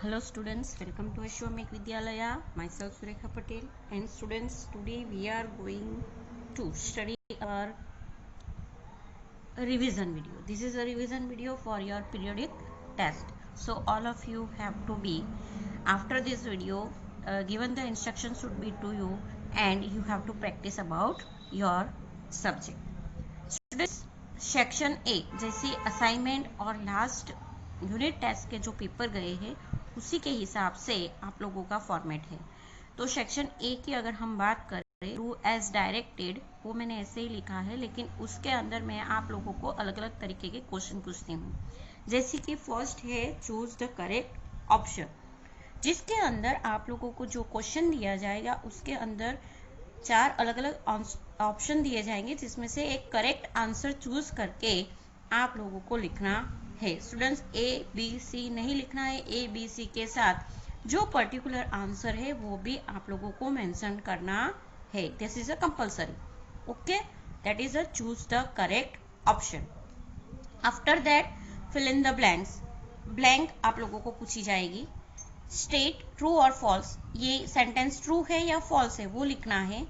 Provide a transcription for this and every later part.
Hello students, welcome to Ashwamekh Vidyalaya. Myself Surekha Patel, and students, today we are going to study our revision video. This is a revision video for your periodic test. So all of you have to be, after this video, given the instructions should be to you, and you have to practice about your subject. Students, section A जैसे assignment और last unit test के जो paper गए हैं उसी के हिसाब से आप लोगों का फॉर्मेट है। तो सेक्शन ए की अगर हम बात करें, डू एज डायरेक्टेड, वो मैंने ऐसे ही लिखा है, लेकिन उसके अंदर मैं आप लोगों को अलग अलग तरीके के क्वेश्चन पूछती हूँ। जैसे कि फर्स्ट है चूज द करेक्ट ऑप्शन, जिसके अंदर आप लोगों को जो क्वेश्चन दिया जाएगा उसके अंदर 4 अलग अलग ऑप्शन दिए जाएंगे, जिसमें से एक करेक्ट आंसर चूज करके आप लोगों को लिखना है। स्टूडेंट्स, ए बी सी नहीं लिखना है, ए बी सी के साथ जो पर्टिकुलर आंसर है वो भी आप लोगों को मेंशन करना है। This is a compulsory, okay, that is a choose the correct option. After that fill in the blanks, blank आप लोगों को पूछी जाएगी। स्टेट ट्रू और फॉल्स, ये सेंटेंस ट्रू है या फॉल्स है वो लिखना है।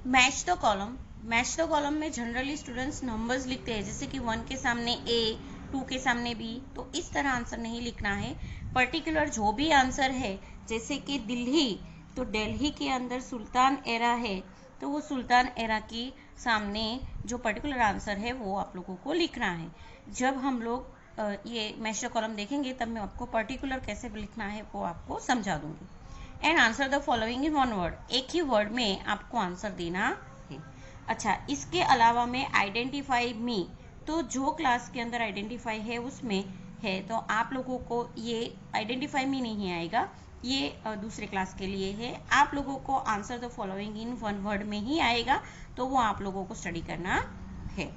Match the column, match the column में जनरली स्टूडेंट्स नंबर्स लिखते हैं, जैसे कि 1 के सामने ए, 2 के सामने बी, तो इस तरह आंसर नहीं लिखना है। पर्टिकुलर जो भी आंसर है, जैसे कि दिल्ली, तो दिल्ली के अंदर सुल्तान एरा है, तो वो सुल्तान एरा की सामने जो पर्टिकुलर आंसर है वो आप लोगों को लिखना है। जब हम लोग ये मैच द कॉलम देखेंगे तब मैं आपको पर्टिकुलर कैसे लिखना है वो आपको समझा दूंगी। And answer the following in one word, एक ही वर्ड में आपको आंसर देना है। अच्छा, इसके अलावा में आइडेंटिफाई मी, तो जो क्लास के अंदर आइडेंटिफाई है उसमें है, तो आप लोगों को ये आइडेंटिफाई मी नहीं आएगा, ये दूसरे क्लास के लिए है। आप लोगों को answer the following in one word में ही आएगा, तो वो आप लोगों को स्टडी करना है।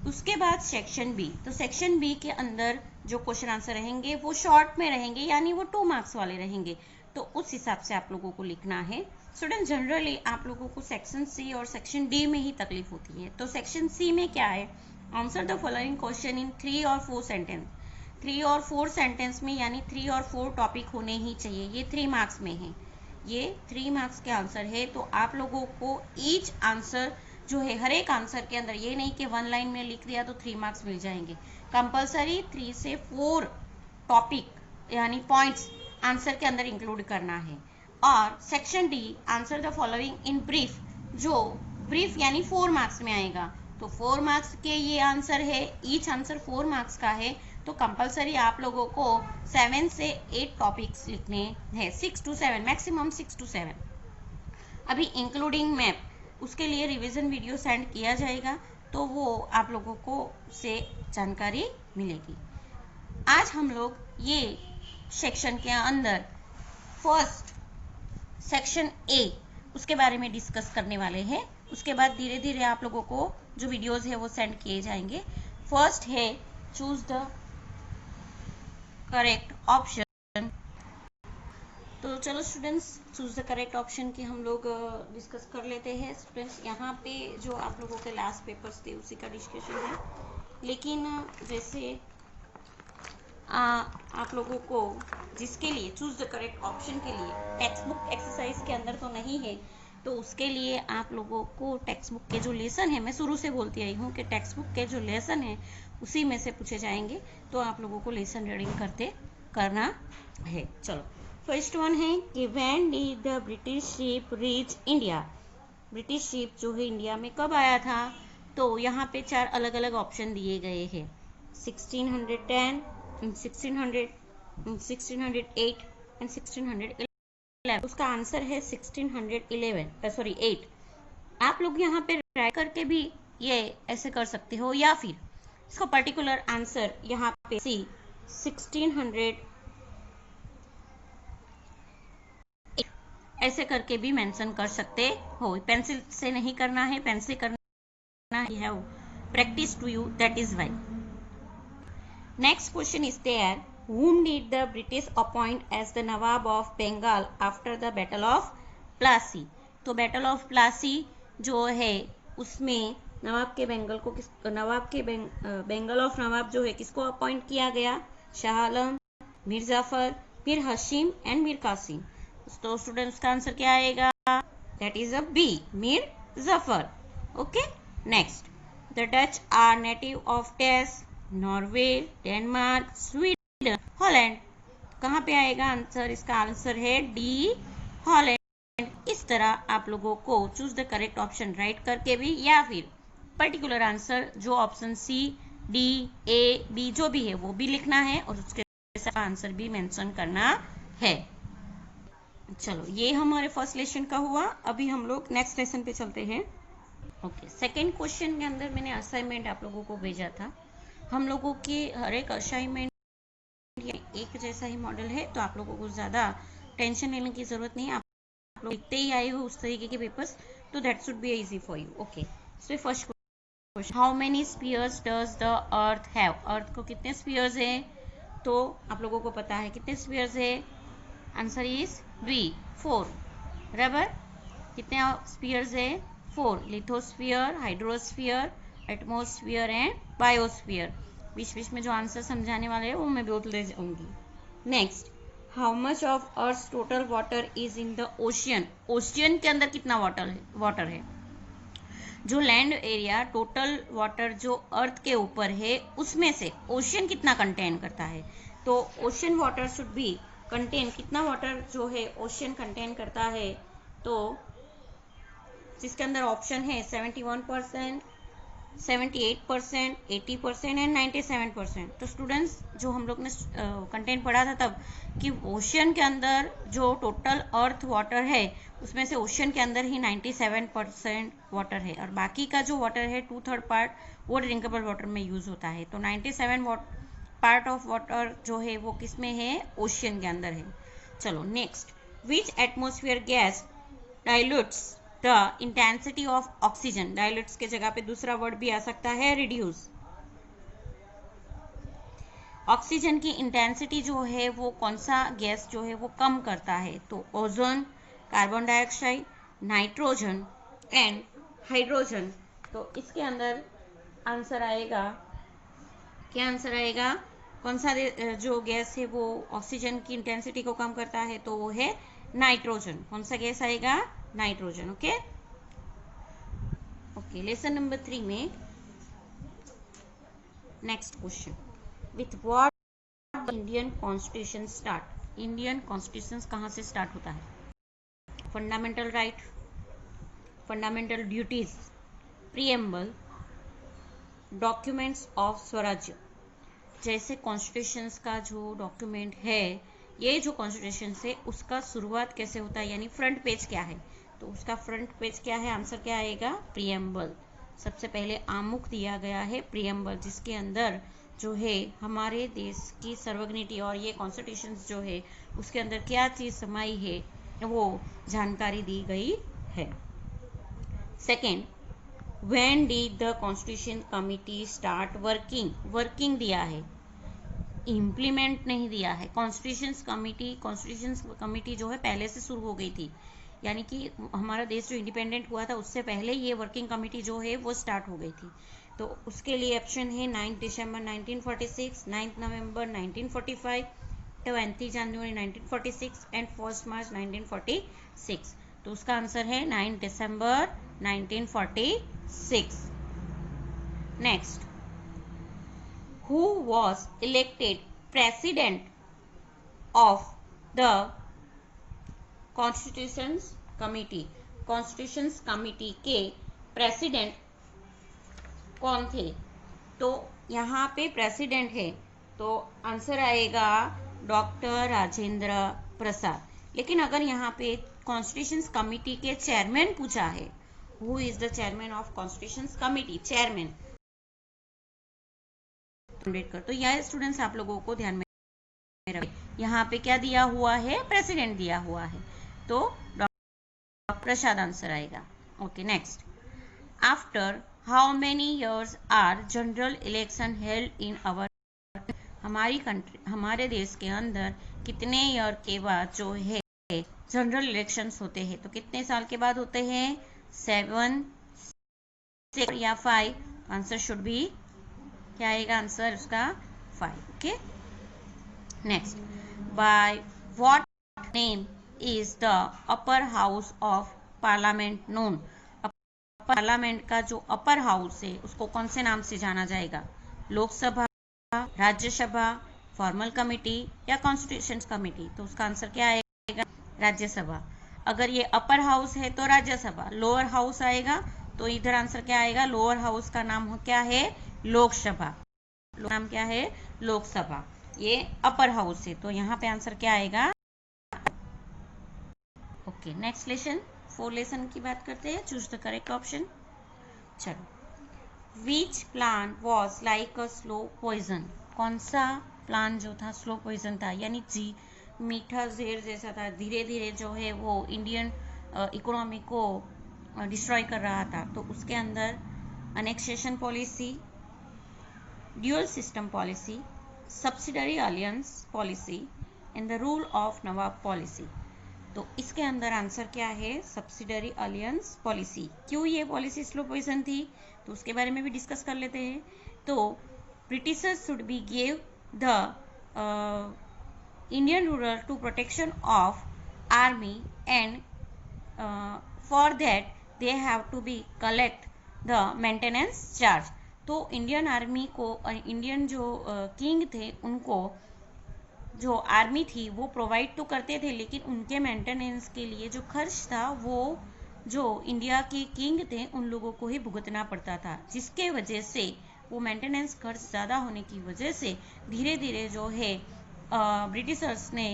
उसके बाद सेक्शन बी, तो सेक्शन बी के अंदर जो क्वेश्चन आंसर रहेंगे वो शॉर्ट में रहेंगे, यानी वो 2 मार्क्स वाले रहेंगे, तो उस हिसाब से आप लोगों को लिखना है। स्टूडेंट, जनरली आप लोगों को सेक्शन सी और सेक्शन डी में ही तकलीफ होती है। तो सेक्शन सी में क्या है, answer the following question in 3 और 4 सेंटेंस। 3 और 4 सेंटेंस में, यानी 3 और 4 टॉपिक होने ही चाहिए। ये 3 मार्क्स में है, ये 3 मार्क्स के आंसर है, तो आप लोगों को ईच आंसर जो है, हर एक आंसर के अंदर, ये नहीं कि 1 लाइन में लिख दिया तो 3 मार्क्स मिल जाएंगे। कंपलसरी 3 से 4 टॉपिक यानी पॉइंट्स आंसर के अंदर इंक्लूड करना है। और section D, answer the following in brief, जो ब्रीफ यानी 4 मार्क्स में आएगा, तो 4 मार्क्स के ये आंसर है, ईच आंसर 4 मार्क्स का है, तो कंपलसरी आप लोगों को 7 से 8 टॉपिक्स लिखने हैं, 6 to 7, मैक्सिमम 6 to 7। अभी इंक्लूडिंग मैप, उसके लिए रिवीजन वीडियो सेंड किया जाएगा, तो वो आप लोगों को से जानकारी मिलेगी। आज हम लोग ये सेक्शन के अंदर फर्स्ट सेक्शन ए उसके बारे में डिस्कस करने वाले हैं। उसके बाद धीरे धीरे आप लोगों को जो वीडियोस है वो सेंड किए जाएंगे। फर्स्ट है चूज द करेक्ट ऑप्शन। तो चलो students, choose the correct option की हम लोग डिस्कस कर लेते हैं। स्टूडेंट्स, यहाँ पे जो आप लोगों के लास्ट पेपर्स थे उसी का डिस्कशन है, लेकिन जैसे आप लोगों को जिसके लिए चूज द करेक्ट ऑप्शन के लिए टेक्स्ट बुक एक्सरसाइज के अंदर तो नहीं है, तो उसके लिए आप लोगों को टेक्स्ट बुक के जो लेसन है, मैं शुरू से बोलती आई हूँ कि टेक्स्ट बुक के जो लेसन है उसी में से पूछे जाएंगे, तो आप लोगों को लेसन रीडिंग करना है। चलो, फर्स्ट वन है कि when did the British ship reach India, British ship जो है इंडिया में कब आया था, तो यहाँ पे 4 अलग अलग ऑप्शन दिए गए हैं, 1610, 1600, 1608 एंड 1611। उसका आंसर है 1611, सॉरी 8। आप लोग यहाँ पे राइट करके भी ये ऐसे कर सकते हो, या फिर इसका पर्टिकुलर आंसर यहाँ पे सी 1600 ऐसे करके भी मेंशन कर सकते हो। पेंसिल से नहीं करना है, पेन से करना है। Practice to you, that is why. Next question is there, whom did the British appoint as the Nawab of Bengal after the Battle of Plassey? तो बैटल ऑफ प्लासी जो है उसमें नवाब के बंगाल को बंगाल ऑफ नवाब जो है किसको अपॉइंट किया गया, शाह आलम, मीर जाफर, मीर हशीम एंड मीर कासिम। तो स्टूडेंट्स का आंसर क्या आएगा? That is a B, Mir Jafar. Okay, next, the Dutch are native of टेस, नॉर्वे, डेनमार्क, स्वीडन, हॉलैंड। कहाँ पे आएगा आंसर? इसका आंसर है डी, हॉलैंड। इस तरह आप लोगों को choose the correct option right करके भी, या फिर पर्टिकुलर आंसर जो ऑप्शन सी, डी, ए, बी जो भी है वो भी लिखना है और उसके साथ आंसर भी मेंशन करना है। चलो, ये हमारे फर्स्ट लेसन का हुआ। अभी हम लोग नेक्स्ट लेसन पे चलते हैं। ओके, सेकंड क्वेश्चन के अंदर मैंने असाइनमेंट आप लोगों को भेजा था। हम लोगों के हर एक असाइनमेंट एक जैसा ही मॉडल है, तो आप लोगों को ज़्यादा टेंशन लेने की ज़रूरत नहीं है। आप लोग लिखते ही आए हो उस तरीके के पेपर्स, तो that should be easy for you. Okay, so first question, how many spheres does the earth have? Earth को कितने स्फीयर्स है? तो आप लोगों को पता है कितने स्फीयर्स है। Answer is B, 4। बराबर, कितने स्फीयर्स है? 4। Lithosphere, hydrosphere, atmosphere and biosphere. बीच बीच में जो आंसर समझाने वाले हैं वो मैं बोलते जाऊंगी। Next, how much of earth total water is in the ocean? Ocean के अंदर कितना वाटर है? जो लैंड एरिया टोटल वाटर जो अर्थ के ऊपर है उसमें से ओशियन कितना कंटेन करता है? तो ocean water should be contain, कितना वाटर जो है ओशियन कंटेन करता है? तो जिसके अंदर ऑप्शन है 71%, 78%, 80% एंड 97%। तो स्टूडेंट्स, जो हम लोग ने कंटेंट पढ़ा था तब कि ओशियन के अंदर जो टोटल अर्थ वाटर है उसमें से ओशियन के अंदर ही 97% वाटर है और बाकी का जो वाटर है 2/3 पार्ट वो ड्रिंकेबल वाटर में यूज होता है। तो 97 पार्ट ऑफ वाटर जो है वो किस में है? ओशियन के अंदर है। चलो next, which atmosphere gas dilutes the intensity of oxygen? Dilutes के जगह पे दूसरा वर्ड भी आ सकता है, रिड्यूस। ऑक्सीजन की इंटेंसिटी जो है वो कौन सा गैस जो है वो कम करता है? तो ozone, carbon dioxide, nitrogen and hydrogen. तो इसके अंदर आंसर आएगा, क्या आंसर आएगा? कौन सा जो गैस है वो ऑक्सीजन की इंटेंसिटी को कम करता है? तो वो है नाइट्रोजन। कौन सा गैस आएगा? Nitrogen. Okay, okay, lesson number 3 में next question, with what Indian constitution start? Indian constitution कहाँ से स्टार्ट होता है? Fundamental right, fundamental duties, preamble, documents of स्वराज्य। जैसे कॉन्स्टिट्यूशंस का जो डॉक्यूमेंट है, ये जो कॉन्स्टिट्यूशन है उसका शुरुआत कैसे होता है, यानी फ्रंट पेज क्या है? तो उसका फ्रंट पेज क्या है? आंसर क्या आएगा? प्रीएम्बल। सबसे पहले आमुख दिया गया है प्रीएम्बल, जिसके अंदर जो है हमारे देश की सर्वग्निटी और ये कॉन्स्टिट्यूशन जो है उसके अंदर क्या चीज समाई है वो जानकारी दी गई है। Second, when did the constitution committee start working? Working दिया है, इम्प्लीमेंट नहीं दिया है। कॉन्स्टिट्यूशन कमिटी जो है पहले से शुरू हो गई थी, यानी कि हमारा देश जो इंडिपेंडेंट हुआ था उससे पहले ये वर्किंग कमेटी जो है वो स्टार्ट हो गई थी। तो उसके लिए ऑप्शन है 9 दिसंबर 1946, 9 नवंबर 1945, 20 जनवरी 1946 एंड 1 मार्च 1946। तो उसका आंसर है 9 दिसंबर 1946। Next, who was elected president of the constitutions committee? constitutions committee के प्रेसिडेंट कौन थे? तो यहाँ पे प्रेसिडेंट है तो आंसर आएगा डॉक्टर राजेंद्र प्रसाद। लेकिन अगर यहाँ पे कॉन्स्टिट्यूशंस कमिटी के चेयरमैन पूछा है, who is the chairman of constitutions committee? Chairman, तो यह स्टूडेंट्स आप लोगों को ध्यान में रखें, यहाँ पे क्या दिया हुआ है? प्रेसिडेंट दिया हुआ है, तो डॉक्टर प्रसाद आंसर आएगा। Okay, next, after how many years are general election held in our? हमारी कंट्री, हमारे देश के अंदर कितने ईयर के बाद जो है जनरल इलेक्शंस होते हैं? तो कितने साल के बाद होते हैं? 7, 6 या 5? आंसर शुड बी, क्या आएगा आंसर उसका? 5। Okay, next, by what name is the upper house of parliament known? Parliament का जो अपर हाउस है उसको कौन से नाम से जाना जाएगा? लोकसभा, राज्यसभा, फॉर्मल कमेटी या कॉन्स्टिट्यूशन कमेटी? तो उसका आंसर क्या आएगा? राज्यसभा। अगर ये अपर हाउस है तो राज्यसभा, लोअर हाउस आएगा तो इधर आंसर क्या आएगा? लोअर हाउस का नाम क्या है? लोकसभा। नाम क्या है? लोकसभा। ये अपर हाउस है तो यहाँ पे आंसर क्या आएगा? ओके, नेक्स्ट लेसन, 4 लेसन की बात करते हैं। Choose the correct option. चलो, which plant was like a slow poison? कौन सा प्लांट जो था स्लो पॉइजन था, यानी जी मीठा जहर जैसा था, धीरे धीरे जो है वो इंडियन इकोनॉमी को डिस्ट्रॉय कर रहा था? तो उसके अंदर annexation policy, dual system policy, subsidiary alliance policy and the rule of Nawab policy. तो इसके अंदर आंसर क्या है? Subsidiary alliance policy. क्यों ये पॉलिसी स्लो पॉइजन थी तो उसके बारे में भी डिस्कस कर लेते हैं। तो Britishers should be give the Indian rural to protection of army and for that they have to be collect the maintenance charge. तो इंडियन आर्मी को इंडियन जो किंग थे उनको जो आर्मी थी वो प्रोवाइड तो करते थे, लेकिन उनके मेंटेनेंस के लिए जो खर्च था वो जो इंडिया के किंग थे उन लोगों को ही भुगतना पड़ता था, जिसके वजह से वो मेंटेनेंस खर्च ज़्यादा होने की वजह से धीरे धीरे जो है ब्रिटिशर्स ने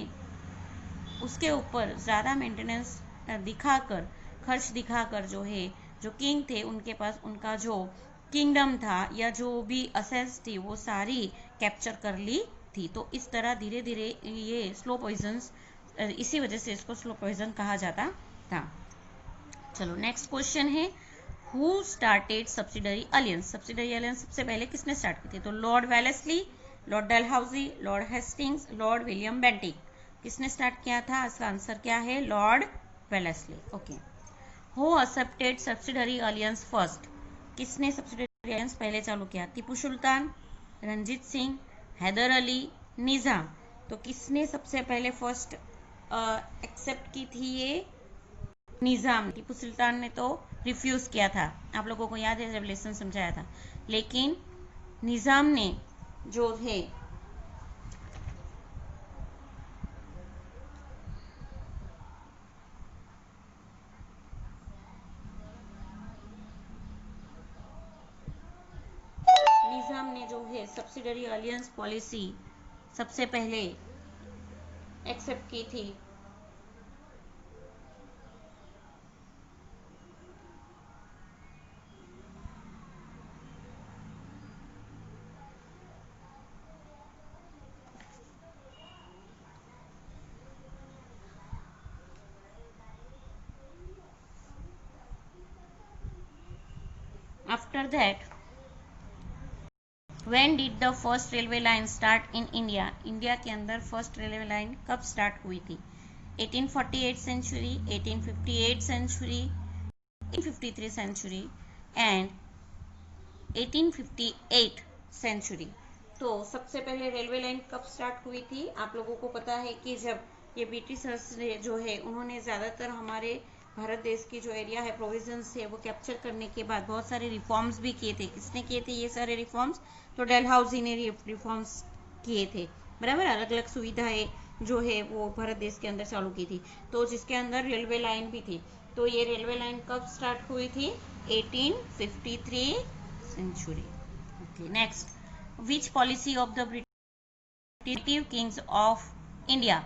उसके ऊपर ज़्यादा मेंटेनेंस दिखाकर, खर्च दिखाकर जो है जो किंग थे उनके पास उनका जो किंगडम था या जो भी असेट्स थी वो सारी कैप्चर कर ली थी। तो इस तरह धीरे धीरे ये स्लो पॉइजन्स, इसी वजह से इसको स्लो पॉइजन कहा जाता था। चलो, नेक्स्ट क्वेश्चन है, who started subsidiary alliance? Subsidiary alliance सबसे पहले किसने स्टार्ट की थी? तो Lord Wellesley, Lord Dalhousie, Lord Hastings, Lord William Bentinck. किसने स्टार्ट किया था? इसका आंसर क्या है? Lord Wellesley. Okay, who accepted subsidiary alliance first? किसने सब्सिडरी अलायंस पहले चालू किया? टीपू सुल्तान, रंजीत सिंह, हैदर अली, निज़ाम। तो किसने सबसे पहले फर्स्ट एक्सेप्ट की थी? ये निज़ाम। टीपू सुल्तान ने तो रिफ्यूज किया था, आप लोगों को याद है जब लेसन समझाया था। लेकिन निज़ाम ने जो है सब्सिडरी अलायंस पॉलिसी सबसे पहले एक्सेप्ट की थी। After that, when did the first railway line start in India? India के अंदर फर्स्ट रेलवे लाइन कब स्टार्ट हुई थी? 1848 century, 1858 century, 1853 century and 1858 century. तो सबसे पहले रेलवे लाइन कब स्टार्ट हुई थी? आप लोगों को पता है कि जब ये ब्रिटिशर्स ने जो है उन्होंने ज़्यादातर हमारे भारत देश की जो एरिया है, प्रोविजंस है, वो कैप्चर करने के बाद बहुत सारे रिफॉर्म्स भी किए थे। किसने किए थे ये सारे रिफॉर्म्स? तो डलहौजी ने रिफॉर्म्स किए थे, बराबर। अलग अलग सुविधाएं जो है वो भारत देश के अंदर चालू की थी, तो जिसके अंदर रेलवे लाइन भी थी। तो ये रेलवे लाइन कब स्टार्ट हुई थी? 1853 century. Okay, next, which policy of the British kings of India?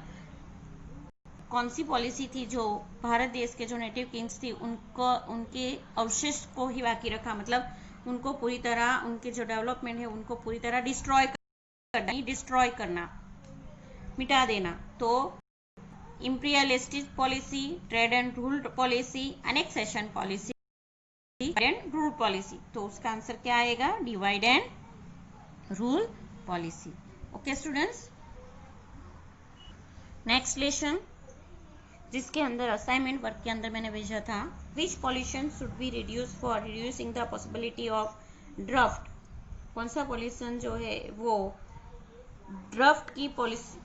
कौन सी पॉलिसी थी जो भारत देश के जो नेटिव किंग्स थी उनको, उनके अवशिष्ट को ही बाकी रखा, मतलब उनको पूरी तरह, उनके जो डेवलपमेंट है उनको पूरी तरह डिस्ट्रॉय करना, मिटा देना। तो imperialistic policy, trade and rule policy, annexation policy and rule policy. तो उसका आंसर क्या आएगा? Divide and rule policy. Okay students, next lesson जिसके अंदर असाइनमेंट वर्क के अंदर मैंने भेजा था, which pollution should be reduce for reducing the possibility of draft? कौन सा पॉल्यूशन जो है वो ड्राफ्ट की पॉलिसी,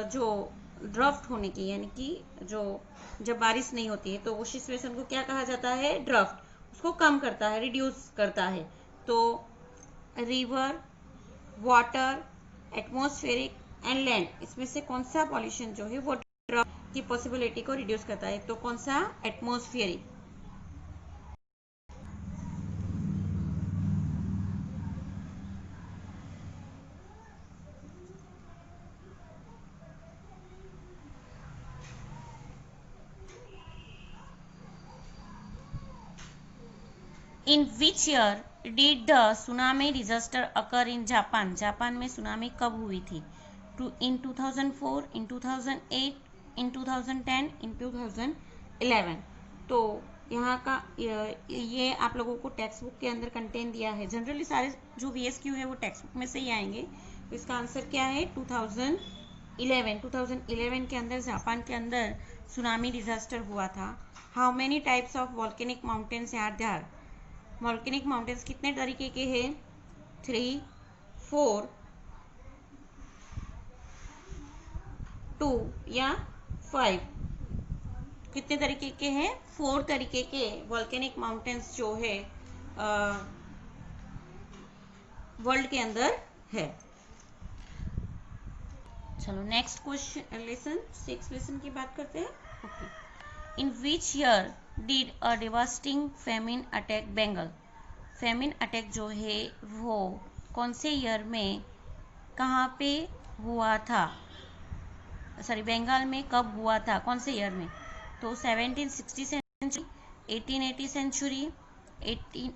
जो ड्राफ्ट होने की, यानी कि जो जब बारिश नहीं होती है तो उस सिचुएशन को क्या कहा जाता है, ड्राफ्ट, उसको कम करता है, रिड्यूस करता है। तो river, water, atmospheric and land, इसमें से कौन सा पॉल्यूशन जो है वो ड्राफ्ट की पॉसिबिलिटी को रिड्यूस करता है, तो कौन सा, atmospheric. In which year did the tsunami disaster occur in Japan, Japan में सुनामी कब हुई थी, इन 2004, इन 2008, इन 2010, इन 2011। तो यहाँ का ये आप लोगों को टेक्स्ट बुक के अंदर कंटेंट दिया है। जनरली सारे जो VSQ है वो टेक्स्ट बुक में से ही आएंगे। तो इसका आंसर क्या है, 2011 के अंदर जापान के अंदर सुनामी डिजास्टर हुआ था। How many types of volcanic mountains are there, volcanic mountains कितने तरीके के हैं, 3, 4, 2 या 5, कितने तरीके के हैं, 4 तरीके के वॉल्केनिक माउंटेन्स जो है वर्ल्ड के अंदर है। चलो नेक्स्ट क्वेश्चन, लेसन 6 लेसन की बात करते हैं। Okay, in which year did a devastating famine attack Bengal, famine attack जो है वो कौन से ईयर में, कहाँ पे हुआ था, सॉरी बंगाल में कब हुआ था, कौन से ईयर में, तो 1760 सेंचुरी, 1880 सेंचुरी, 18,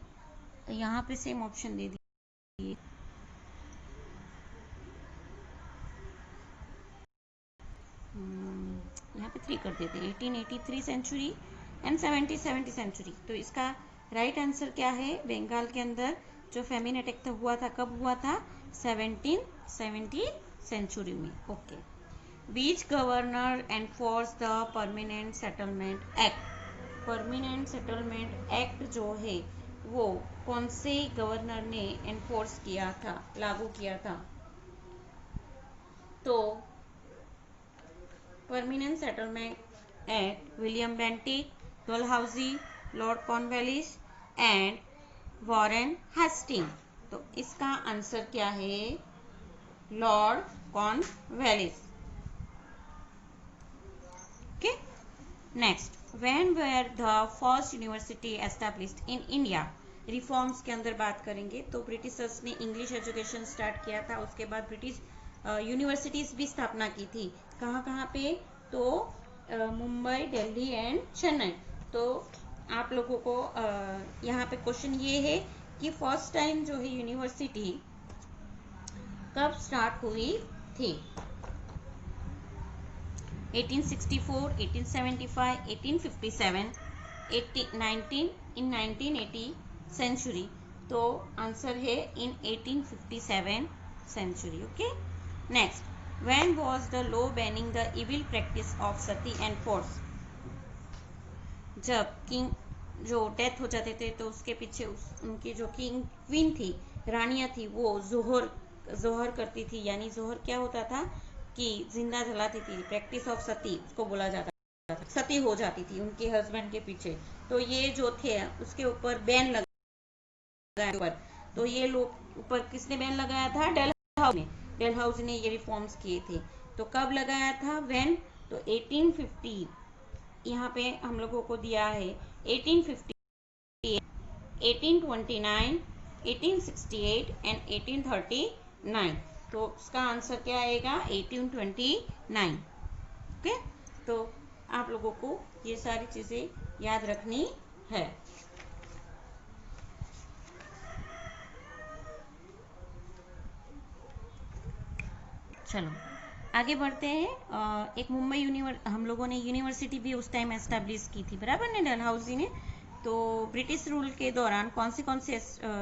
यहाँ पे सेम ऑप्शन दे दिए, यहाँ पे 3 कर देते हैं, 1883 सेंचुरी एंड 1770 सेंचुरी। तो इसका राइट आंसर क्या है, बंगाल के अंदर जो फेमिन अटैक हुआ था कब हुआ था, 1770 सेंचुरी में। Okay, beach governor enforce the permanent settlement act, permanent settlement act जो है वो कौन से गवर्नर ने एनफोर्स किया था, लागू किया था, तो permanent settlement act William Bentinck, Dalhousie, Lord Cornwallis and Warren Hasting. तो इसका आंसर क्या है, Lord Cornwallis. Okay, next, when were the first university established in India, reforms के अंदर बात करेंगे तो ब्रिटिशर्स ने इंग्लिश एजुकेशन स्टार्ट किया था, उसके बाद ब्रिटिश यूनिवर्सिटीज भी स्थापना की थी। कहाँ कहाँ पे, तो मुंबई, दिल्ली एंड चेन्नई। तो आप लोगों को यहाँ पे क्वेश्चन ये है कि फर्स्ट टाइम जो है यूनिवर्सिटी कब स्टार्ट हुई थी, 1864, 1875, 1857, 1980 सेंचुरी। तो आंसर है in 1857 century. Okay, next, when was the law banning the evil practice of sati and force, जब किंग जो डेथ हो जाते थे तो उसके पीछे उनकी जो किंग क्वीन थी, रानियां थी, वो जोहर करती थी, यानी जोहर क्या होता था कि जिंदा जलाती थी, प्रैक्टिस ऑफ सती उसको बोला जाता था, सती हो जाती थी उनके हस्बैंड के पीछे। तो ये जो थे उसके ऊपर बैन लगाया, तो ये लोग ऊपर किसने बैन लगाया था, डलहौजी ने ये रिफॉर्म्स किए थे। तो कब लगाया था, व्हेन, तो 1850, यहाँ पे हम लोगों को दिया है 1858, 1829, 1868 एंड 1839। तो उसका आंसर क्या आएगा, 1829। ओके, तो आप लोगों को ये सारी चीजें याद रखनी है। चलो आगे बढ़ते हैं। एक मुंबई हम लोगों ने यूनिवर्सिटी भी उस टाइम एस्टेब्लिश की थी, बराबर ने, डलहौजी ने। तो ब्रिटिश रूल के दौरान कौन सी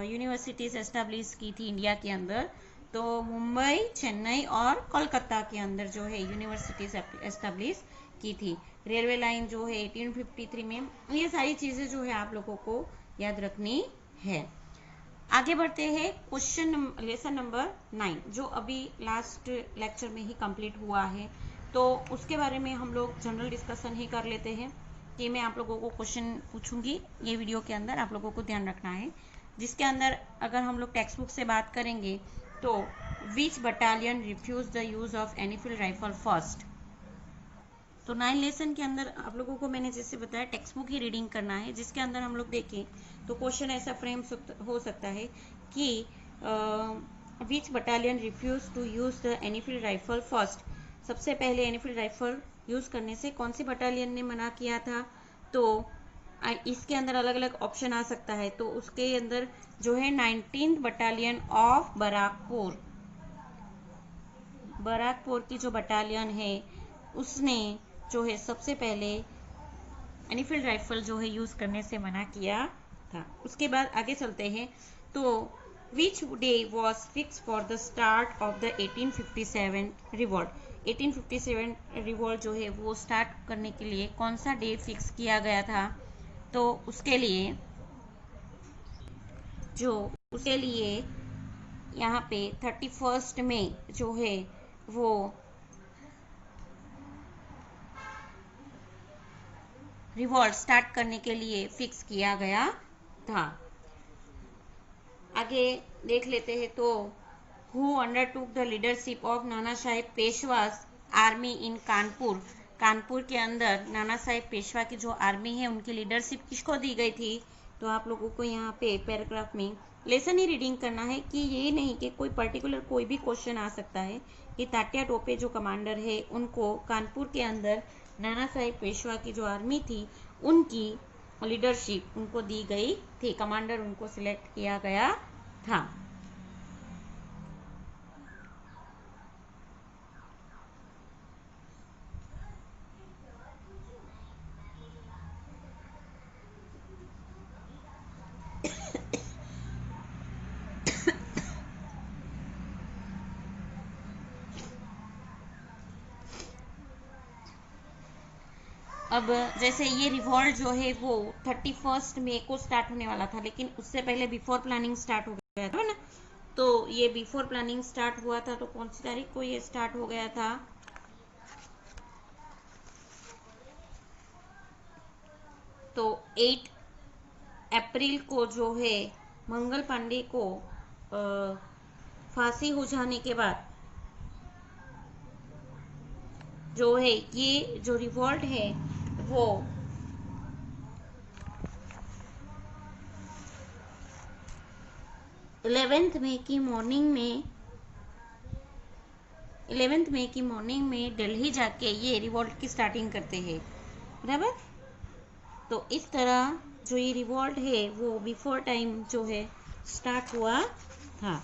यूनिवर्सिटीज एस्टेब्लिश की थी इंडिया के अंदर, तो मुंबई, चेन्नई और कोलकाता के अंदर जो है यूनिवर्सिटीज एस्टेब्लिश की थी। रेलवे लाइन जो है 1853 में। ये सारी चीज़ें जो है आप लोगों को याद रखनी है। आगे बढ़ते हैं क्वेश्चन लेसन नंबर 9 जो अभी लास्ट लेक्चर में ही कंप्लीट हुआ है, तो उसके बारे में हम लोग जनरल डिस्कशन ही कर लेते हैं कि मैं आप लोगों को क्वेश्चन पूछूंगी ये वीडियो के अंदर, आप लोगों को ध्यान रखना है। जिसके अंदर अगर हम लोग टेक्स्ट बुक से बात करेंगे तो which battalion refuse the use of Enfield rifle first. तो 9 लेसन के अंदर आप लोगों को मैंने जैसे बताया टेक्स्ट बुक ही रीडिंग करना है। जिसके अंदर हम लोग देखें तो क्वेश्चन ऐसा फ्रेम हो सकता है कि which battalion refuse to use the Enfield rifle first. सबसे पहले एनीफील्ड राइफल यूज करने से कौन सी बटालियन ने मना किया था। तो इसके अंदर अलग अलग ऑप्शन आ सकता है। तो उसके अंदर जो है 19th battalion of Barrackpore, Barrackpore की जो बटालियन है उसने जो है सबसे पहले एनीफील्ड राइफल जो है यूज करने से मना किया था। उसके बाद आगे चलते हैं तो which day was fix for the start of the 1857 revolt. 1857 revolt जो है वो स्टार्ट करने के लिए कौन सा डे फिक्स किया गया था। तो उसके लिए यहाँ पे 31 मई जो है वो रिवॉल्ट स्टार्ट करने के लिए फिक्स किया गया था। आगे देख लेते हैं तो who अंडरटूक the leadership of Nana Saheb Peshwas army इन कानपुर। कानपुर के अंदर नाना साहेब पेशवा की जो आर्मी है उनकी लीडरशिप किसको दी गई थी। तो आप लोगों को यहाँ पे पैराग्राफ में लेसन ही रीडिंग करना है कि ये नहीं कि कोई पर्टिकुलर कोई भी क्वेश्चन आ सकता है कि तात्या टोपे जो कमांडर है उनको कानपुर के अंदर नाना साहेब पेशवा की जो आर्मी थी उनकी लीडरशिप उनको दी गई थी, कमांडर उनको सिलेक्ट किया गया था। अब जैसे ये रिवॉल्ट जो है वो 31 मई को स्टार्ट होने वाला था, लेकिन उससे पहले बिफोर प्लानिंग स्टार्ट हो गया था ना। तो ये बिफोर प्लानिंग स्टार्ट हुआ था तो कौन सी तारीख को ये स्टार्ट हो गया था। तो 8 अप्रैल को जो है मंगल पांडे को फांसी हो जाने के बाद जो है ये जो रिवॉल्ट है वो 11 मई की मॉर्निंग में दिल्ली जाके ये रिवॉल्ट की स्टार्टिंग करते हैं, बराबर। तो इस तरह जो ये रिवॉल्ट है वो बिफोर टाइम जो है स्टार्ट हुआ था।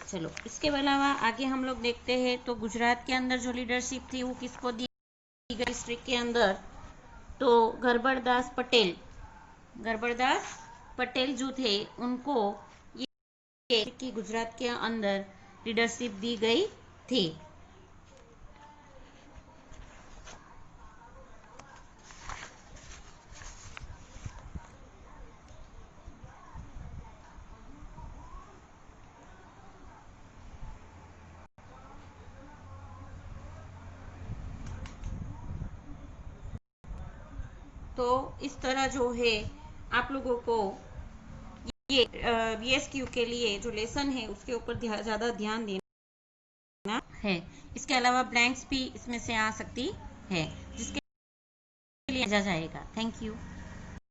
चलो इसके अलावा आगे हम लोग देखते हैं तो गुजरात के अंदर जो लीडरशिप थी वो किसको दी गई डिस्ट्रिक्ट के अंदर। तो गड़बड़दास पटेल जो थे उनको ये कि गुजरात के अंदर लीडरशिप दी गई थी। तो इस तरह जो है आप लोगों को ये VSQ के लिए जो लेसन है उसके ऊपर ज़्यादा ध्यान देना है। इसके अलावा ब्लैंक्स भी इसमें से आ सकती है जिसके लिए जाएगा। Thank you.